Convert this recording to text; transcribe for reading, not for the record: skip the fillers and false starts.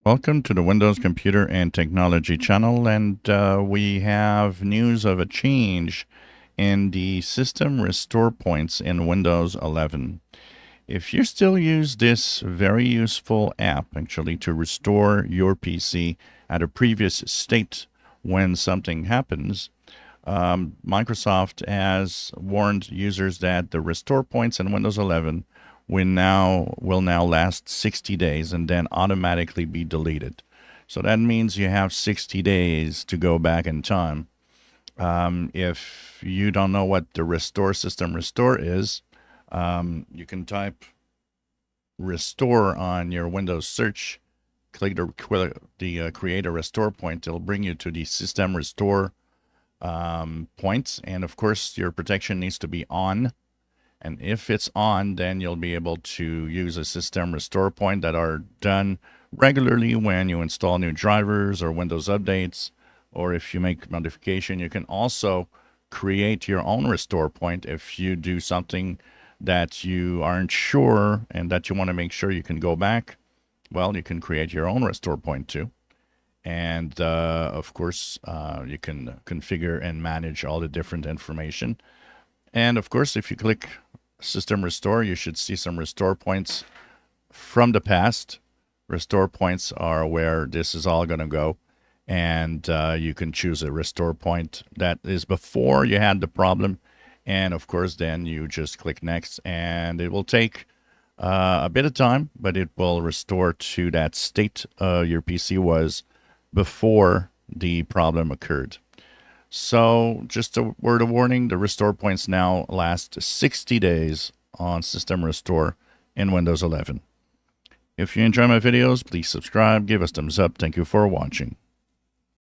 Welcome to the Windows Computer and Technology channel, and we have news of a change in the system restore points in Windows 11. If you still use this very useful app actually to restore your PC at a previous state when something happens, Microsoft has warned users that the restore points in Windows 11 will now last 60 days and then automatically be deleted. So that means you have 60 days to go back in time. If you don't know what the restore system restore is, you can type restore on your Windows search, click the create a restore point. It'll bring you to the system restore points, and of course your protection needs to be on. And if it's on, then you'll be able to use a system restore point that are done regularly when you install new drivers or Windows updates, or if you make modification. You can also create your own restore point if you do something that you aren't sure and that you want to make sure you can go back. Well, you can create your own restore point too. And of course, you can configure and manage all the different information. And of course, if you click System Restore, you should see some restore points from the past. Restore points are where this is all going to go. And you can choose a restore point that is before you had the problem. And of course, then you just click Next, and it will take a bit of time, but it will restore to that state your PC was before the problem occurred. So just a word of warning, the restore points now last 60 days on System Restore in Windows 11. If you enjoy my videos, please subscribe, give us thumbs up. Thank you for watching.